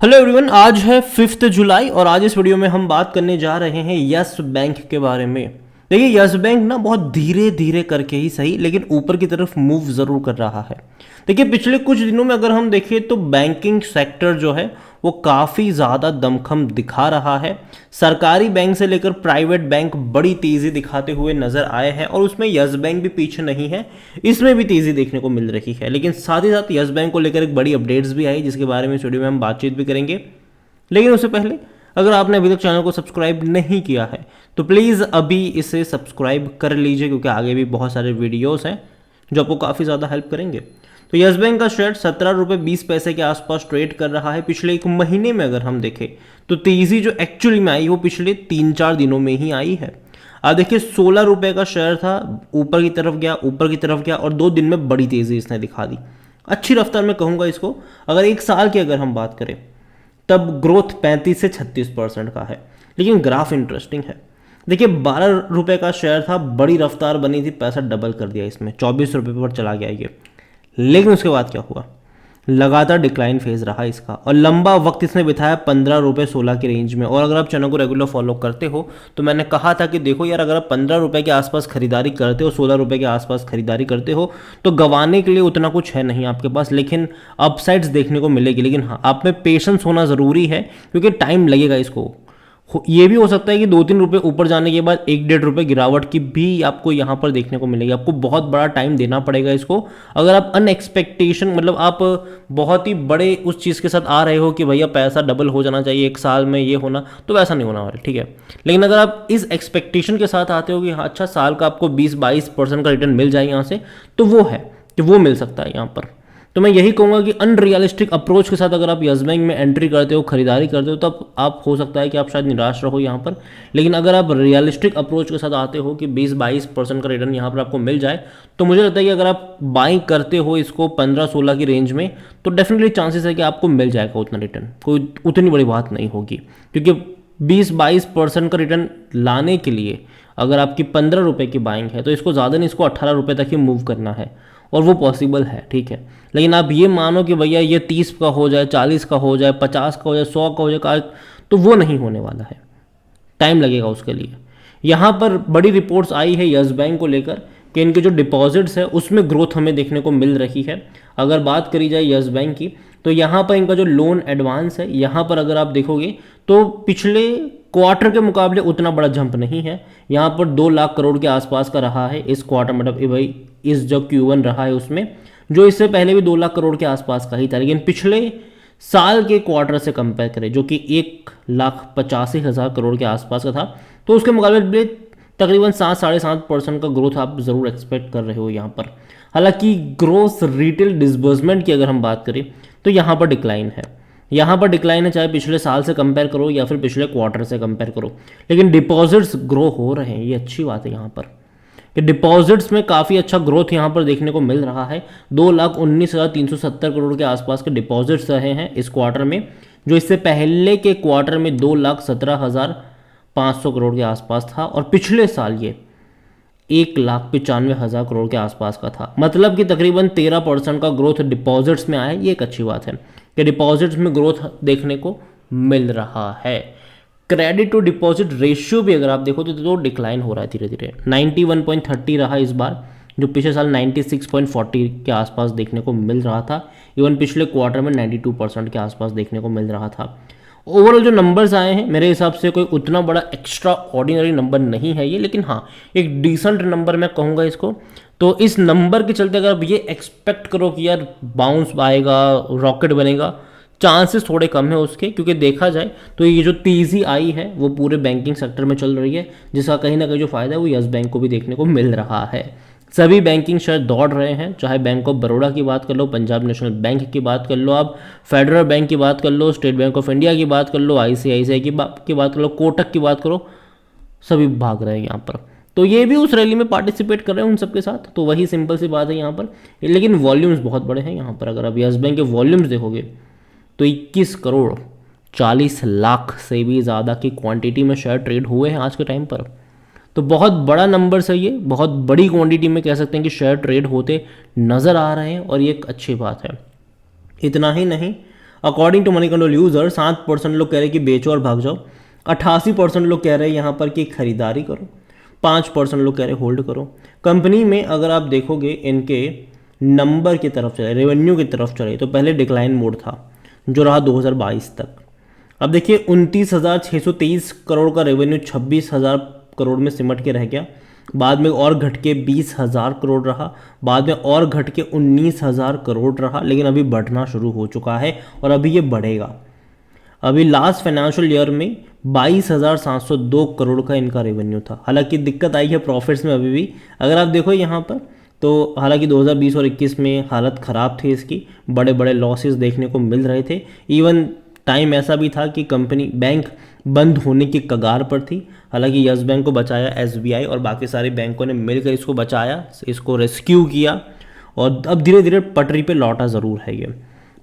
Hello everyone, आज है 5 जुलाई और आज इस वीडियो में हम बात करने जा रहे हैं यस बैंक के बारे में। देखिए, यस बैंक ना बहुत धीरे धीरे करके ही सही लेकिन ऊपर की तरफ मूव ज़रूर कर रहा है। देखिए, पिछले कुछ दिनों में अगर हम देखें तो बैंकिंग सेक्टर जो है वो काफ़ी ज़्यादा दमखम दिखा रहा है। सरकारी बैंक से लेकर प्राइवेट बैंक बड़ी तेज़ी दिखाते हुए नज़र आए हैं और उसमें यस बैंक भी पीछे नहीं है, इसमें भी तेज़ी देखने को मिल रही है। लेकिन साथ ही साथ यस बैंक को लेकर एक बड़ी अपडेट्स भी आई जिसके बारे में इस वीडियो में हम बातचीत भी करेंगे। लेकिन उससे पहले अगर आपने अभी तक चैनल को सब्सक्राइब नहीं किया है तो प्लीज़ अभी इसे सब्सक्राइब कर लीजिए, क्योंकि आगे भी बहुत सारे वीडियोस हैं जो आपको काफ़ी ज़्यादा हेल्प करेंगे। तो यस बैंक का शेयर 17 रुपये 20 पैसे के आसपास ट्रेड कर रहा है। पिछले एक महीने में अगर हम देखें तो तेज़ी जो एक्चुअली में आई वो पिछले 3-4 दिनों में ही आई है। अब देखिए, 16 रुपये का शेयर था, ऊपर की तरफ गया और 2 दिन में बड़ी तेज़ी इसने दिखा दी। अच्छी रफ्तार में कहूँगा इसको। अगर एक साल की अगर हम बात करें तब ग्रोथ 35 से 36% का है। लेकिन ग्राफ इंटरेस्टिंग है। देखिए, 12 रुपये का शेयर था, बड़ी रफ्तार बनी थी, पैसा डबल कर दिया इसमें, 24 रुपये पर चला गया ये। लेकिन उसके बाद क्या हुआ? लगातार डिक्लाइन फेज रहा इसका और लंबा वक्त इसने बिताया 15 रुपये 16 की रेंज में। और अगर आप चैनल को रेगुलर फॉलो करते हो तो मैंने कहा था कि देखो यार, अगर आप 15 रुपये के आसपास खरीदारी करते हो, 16 रुपये के आसपास खरीदारी करते हो तो गंवाने के लिए उतना कुछ है नहीं आपके पास, लेकिन अपसाइड्स देखने को मिलेगी। लेकिन हाँ, आप में पेशेंस होना ज़रूरी है क्योंकि टाइम लगेगा इसको। ये भी हो सकता है कि 2-3 रुपये ऊपर जाने के बाद 1-1.5 रुपये गिरावट की भी आपको यहाँ पर देखने को मिलेगी। आपको बहुत बड़ा टाइम देना पड़ेगा इसको। अगर आप अनएक्सपेक्टेशन मतलब आप बहुत ही बड़े उस चीज़ के साथ आ रहे हो कि भैया पैसा डबल हो जाना चाहिए एक साल में, ये होना, तो वैसा नहीं होना वाला, ठीक है। लेकिन अगर आप इस एक्सपेक्टेशन के साथ आते हो कि हाँ अच्छा साल का आपको 20-22% का रिटर्न मिल जाए यहाँ से, तो वो है कि वो मिल सकता है यहाँ पर। तो मैं यही कहूँगा कि अनरियलिस्टिक अप्रोच के साथ अगर आप यस बैंक में एंट्री करते हो, खरीदारी करते हो, तब आप हो सकता है कि आप शायद निराश रहो यहाँ पर। लेकिन अगर आप रियलिस्टिक अप्रोच के साथ आते हो कि 20-22% का रिटर्न यहाँ पर आपको मिल जाए, तो मुझे लगता है कि अगर आप बाइंग करते हो इसको 15-16 की रेंज में तो डेफिनेटली चांसेस है कि आपको मिल जाएगा उतना रिटर्न। कोई उतनी बड़ी बात नहीं होगी, क्योंकि 20-22% का रिटर्न लाने के लिए अगर आपकी 15 रुपये की बाइंग है तो इसको ज़्यादा नहीं, इसको 18 रुपये तक ही मूव करना है और वो पॉसिबल है, ठीक है। लेकिन आप ये मानो कि भैया ये 30 का हो जाए, 40 का हो जाए, 50 का हो जाए, 100 का हो जाए, तो वो नहीं होने वाला है, टाइम लगेगा उसके लिए। यहाँ पर बड़ी रिपोर्ट्स आई है यस बैंक को लेकर कि इनके जो डिपॉजिट्स है उसमें ग्रोथ हमें देखने को मिल रही है। अगर बात करी जाए यस बैंक की तो यहाँ पर इनका जो लोन एडवांस है, यहाँ पर अगर आप देखोगे तो पिछले क्वार्टर के मुकाबले उतना बड़ा जंप नहीं है। यहाँ पर 2 लाख करोड़ के आसपास का रहा है इस क्वार्टर, मतलब भाई इस जो Q1 रहा है उसमें, जो इससे पहले भी 2 लाख करोड़ के आसपास का ही था। लेकिन पिछले साल के क्वार्टर से कंपेयर करें जो कि 1,85,000 करोड़ के आसपास का था, तो उसके मुकाबले तकरीबन 7-7.5% का ग्रोथ आप ज़रूर एक्सपेक्ट कर रहे हो यहाँ पर। हालांकि ग्रोथ रिटेल डिसबर्समेंट की अगर हम बात करें तो यहाँ पर डिक्लाइन है, यहाँ पर डिक्लाइन है, चाहे पिछले साल से कंपेयर करो या फिर पिछले क्वार्टर से कंपेयर करो। लेकिन डिपॉजिट्स ग्रो हो रहे हैं, ये अच्छी बात है यहाँ पर कि डिपॉजिट्स में काफ़ी अच्छा ग्रोथ यहाँ पर देखने को मिल रहा है। 2,19,370 करोड़ के आसपास के डिपॉजिट्स रहे हैं इस क्वार्टर में, जो इससे पहले के क्वार्टर में 2,17,500 करोड़ के आसपास था और पिछले साल ये 1,95,000 करोड़ के आसपास का था। मतलब कि तकरीबन 13% का ग्रोथ डिपॉजिट्स में आया। ये एक अच्छी बात है कि डिपॉजिट्स में ग्रोथ देखने को मिल रहा है। क्रेडिट टू डिपॉजिट रेशियो भी अगर आप देखो तो डिक्लाइन हो रहा है धीरे धीरे। 91.30 रहा इस बार, जो पिछले साल 96.40 के आसपास देखने को मिल रहा था। इवन पिछले क्वार्टर में 92% के आसपास देखने को मिल रहा था। ओवरऑल जो नंबर्स आए हैं मेरे हिसाब से कोई उतना बड़ा एक्स्ट्रा ऑर्डिनरी नंबर नहीं है ये, लेकिन हाँ एक डिसेंट नंबर मैं कहूँगा इसको। तो इस नंबर के चलते अगर आप ये एक्सपेक्ट करो कि यार बाउंस आएगा, रॉकेट बनेगा, चांसेस थोड़े कम है उसके, क्योंकि देखा जाए तो ये जो तेज़ी आई है वो पूरे बैंकिंग सेक्टर में चल रही है, जिसका कहीं ना कहीं जो फ़ायदा है वो यस बैंक को भी देखने को मिल रहा है। सभी बैंकिंग शेयर दौड़ रहे हैं, चाहे बैंक ऑफ बड़ौदा की बात कर लो, पंजाब नेशनल बैंक की बात कर लो, आप फेडरल बैंक की बात कर लो, स्टेट बैंक ऑफ इंडिया की बात कर लो, ICICI की बात कर लो, कोटक की बात करो, सभी भाग रहे हैं यहाँ पर। तो ये भी उस रैली में पार्टिसिपेट कर रहे हैं उन सबके साथ, तो वही सिंपल सी बात है यहाँ पर। लेकिन वॉल्यूम्स बहुत बड़े हैं यहाँ पर। अगर आप यस बैंक के वॉल्यूम्स देखोगे तो 21 करोड़ 40 लाख से भी ज़्यादा की क्वांटिटी में शेयर ट्रेड हुए हैं आज के टाइम पर। तो बहुत बड़ा नंबर है ये, बहुत बड़ी क्वांटिटी में कह सकते हैं कि शेयर ट्रेड होते नज़र आ रहे हैं और ये एक अच्छी बात है। इतना ही नहीं, according to Moneycontrol user 7% लोग कह रहे हैं कि बेचो और भाग जाओ, 88% लोग कह रहे हैं यहाँ पर कि खरीदारी करो, 5% लोग कह रहे हैं होल्ड करो। कंपनी में अगर आप देखोगे इनके नंबर की तरफ चले, रेवेन्यू की तरफ चले, तो पहले डिक्लाइन मोड था जो रहा 2022 तक। अब देखिए 29,623 करोड़ का रेवेन्यू 26,000 करोड़ में सिमट के रह गया, बाद में और घट के 20,000 करोड़ रहा, बाद में और घट के 19,000 करोड़ रहा, लेकिन अभी बढ़ना शुरू हो चुका है और अभी ये बढ़ेगा। अभी लास्ट फाइनेंशियल ईयर में 22,702 करोड़ का इनका रेवेन्यू था। हालांकि दिक्कत आई है प्रॉफिट्स में अभी भी, अगर आप देखो यहाँ पर तो हालांकि 2020 और 21 में हालत ख़राब थी इसकी, बड़े बड़े लॉसेस देखने को मिल रहे थे। इवन टाइम ऐसा भी था कि कंपनी बैंक बंद होने की कगार पर थी। हालांकि यस बैंक को बचाया एसबीआई और बाकी सारे बैंकों ने मिलकर इसको बचाया, इसको रेस्क्यू किया और अब धीरे धीरे पटरी पे लौटा ज़रूर है ये।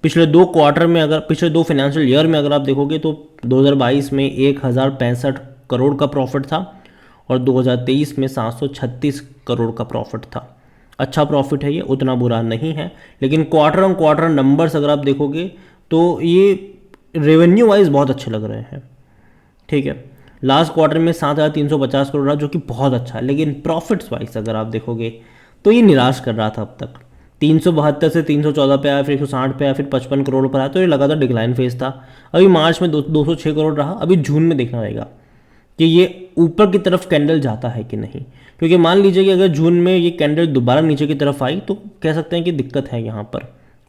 पिछले 2 क्वार्टर में, अगर पिछले 2 फाइनेंशियल ईयर में अगर आप देखोगे तो 2022 में 1065 करोड़ का प्रॉफिट था और 2023 में 736 करोड़ का प्रॉफिट था। अच्छा प्रॉफिट है ये, उतना बुरा नहीं है, लेकिन क्वार्टर ऑन क्वार्टर नंबर्स अगर आप देखोगे तो ये रेवेन्यू वाइज बहुत अच्छे लग रहे हैं। ठीक है, लास्ट क्वार्टर में 7,350 करोड़ रहा जो कि बहुत अच्छा है, लेकिन प्रॉफिट्स वाइज अगर आप देखोगे तो ये निराश कर रहा था। अब तक 372 से 314 पे आया, फिर 160 पे आया, फिर 55 करोड़ पर आया, तो ये लगातार डिक्लाइन फेज था। अभी मार्च में 206 करोड़ रहा, अभी जून में देखना रहेगा कि ये ऊपर की तरफ कैंडल जाता है कि नहीं, क्योंकि मान लीजिए कि अगर जून में ये कैंडल दोबारा नीचे की तरफ आई तो कह सकते हैं कि दिक्कत है यहाँ पर।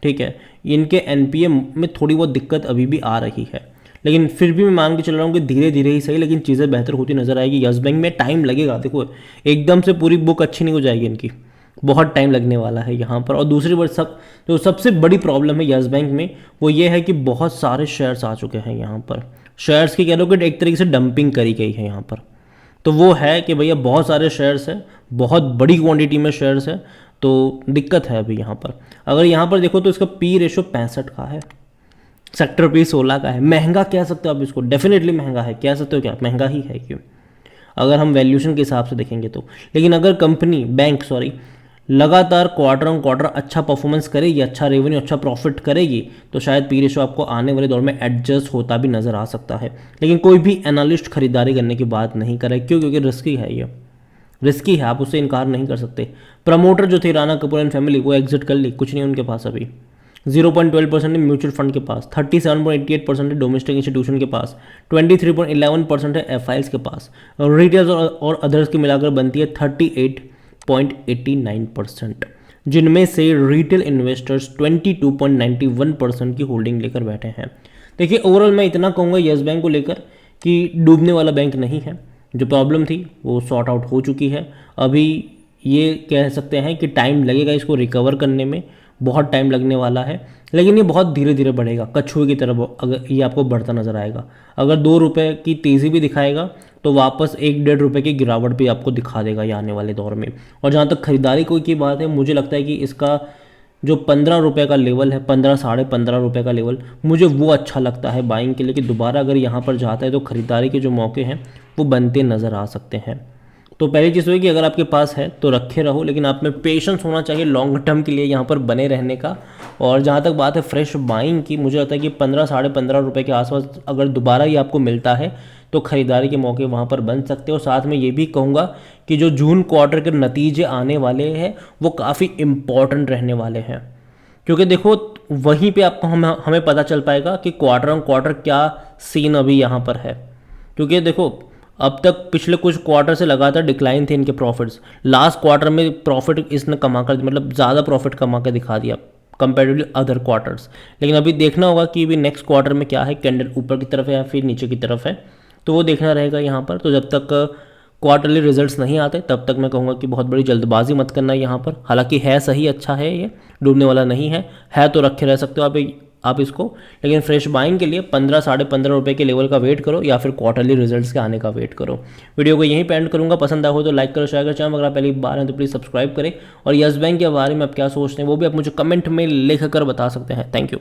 ठीक है, इनके एनपीए में थोड़ी बहुत दिक्कत अभी भी आ रही है, लेकिन फिर भी मैं मान के चल रहा हूँ कि धीरे धीरे ही सही, लेकिन चीज़ें बेहतर होती नजर आएगी। यस बैंक में टाइम लगेगा, देखो एकदम से पूरी बुक अच्छी नहीं हो जाएगी इनकी, बहुत टाइम लगने वाला है यहाँ पर। और दूसरी बात जो सबसे बड़ी प्रॉब्लम है यस बैंक में वो ये है कि बहुत सारे शेयर्स आ चुके हैं यहाँ पर। शेयर्स की कह लो कि एक तरीके से डंपिंग करी गई है यहाँ पर, तो वो है कि भैया बहुत सारे शेयर्स हैं, बहुत बड़ी क्वांटिटी में शेयर्स है, तो दिक्कत है अभी यहाँ पर। अगर यहाँ पर देखो तो इसका पी रेशो 65 का है, सेक्टर पी 16 का है। महंगा कह सकते हो आप इसको, डेफिनेटली महंगा है, कह सकते हो क्या, महंगा ही है क्यों, अगर हम वैल्यूएशन के हिसाब से देखेंगे तो। लेकिन अगर कंपनी लगातार क्वार्टर ऑन क्वार्टर अच्छा परफॉर्मेंस करेगी, अच्छा रेवेन्यू, अच्छा प्रॉफिट करेगी, तो शायद पी रेशो आपको आने वाले दौर में एडजस्ट होता भी नजर आ सकता है। लेकिन कोई भी एनालिस्ट खरीदारी करने की बात नहीं करे, क्यों, क्योंकि रिस्की है ये, रिस्की है, आप उससे इनकार नहीं कर सकते। प्रमोटर जो थे राणा कपूर एंड फैमिली, वो एग्जिट कर ली, कुछ नहीं उनके पास अभी। 0.12% है म्यूचुअल फंड के पास, 37.88% है डोमेस्टिक इंस्टीट्यूशन के पास, 23.11% है एफआईएल्स के पास, रिटेल्स और अदर्स की मिलाकर बनती है 38.89%, जिनमें से रिटेल इन्वेस्टर्स 22.91% की होल्डिंग लेकर बैठे हैं। देखिए ओवरऑल मैं इतना कहूँगा यस बैंक को लेकर कि डूबने वाला बैंक नहीं है, जो प्रॉब्लम थी वो सॉर्ट आउट हो चुकी है। अभी ये कह सकते हैं कि टाइम लगेगा इसको रिकवर करने में, बहुत टाइम लगने वाला है, लेकिन ये बहुत धीरे धीरे बढ़ेगा, कछुए की तरफ अगर ये आपको बढ़ता नजर आएगा। अगर 2 रुपये की तेज़ी भी दिखाएगा तो वापस 1-1.5 रुपये की गिरावट भी आपको दिखा देगा ये आने वाले दौर में। और जहाँ तक खरीदारी कोई की बात है, मुझे लगता है कि इसका जो 15 रुपये का लेवल है, 15 साढ़े 15 रुपये का लेवल, मुझे वो अच्छा लगता है बाइंग के लिए, कि दोबारा अगर यहाँ पर जाता है तो खरीदारी के जो मौके हैं वो बनते नज़र आ सकते हैं। तो पहली चीज़ हुई कि अगर आपके पास है तो रखे रहो, लेकिन आप में पेशेंस होना चाहिए लॉन्ग टर्म के लिए यहाँ पर बने रहने का। और जहाँ तक बात है फ्रेश बाइंग की, मुझे लगता है कि 15 साढ़े 15 रुपये के आसपास अगर दोबारा ये आपको मिलता है तो ख़रीदारी के मौके वहाँ पर बन सकते हो। साथ में ये भी कहूँगा कि जो जून क्वार्टर के नतीजे आने वाले हैं वो काफ़ी इम्पॉर्टेंट रहने वाले हैं, क्योंकि देखो वहीं पे आपको हमें पता चल पाएगा कि क्वार्टर ऑन क्वार्टर क्या सीन अभी यहाँ पर है। क्योंकि देखो अब तक पिछले कुछ क्वार्टर से लगातार डिक्लाइन थे इनके प्रॉफिट्स, लास्ट क्वार्टर में प्रॉफिट इसने कमा कर, मतलब ज़्यादा प्रॉफिट कमा कर दिखा दिया कंपेरेटिवली अदर क्वार्टर्स। लेकिन अभी देखना होगा कि भी नेक्स्ट क्वार्टर में क्या है, कैंडल ऊपर की तरफ है या फिर नीचे की तरफ है, तो वो देखना रहेगा यहाँ पर। तो जब तक क्वार्टरली रिजल्ट्स नहीं आते तब तक मैं कहूँगा कि बहुत बड़ी जल्दबाजी मत करना यहाँ पर। हालांकि है सही, अच्छा है, ये डूबने वाला नहीं है तो रखे रह सकते हो आप इसको, लेकिन फ्रेश बाइंग के लिए 15 साढ़े 15 रुपये के लेवल का वेट करो या फिर क्वार्टरली रिजल्ट्स के आने का वेट करो। वीडियो को यहीं पे एंड करूँगा, पसंद आया हो तो लाइक करो, शेयर करो, चैनल अगर आप पहली बार हैं तो प्लीज़ सब्सक्राइब करें। और यस बैंक के बारे में आप क्या सोचते हैं वो भी आप मुझे कमेंट में लिख कर बता सकते हैं। Thank you.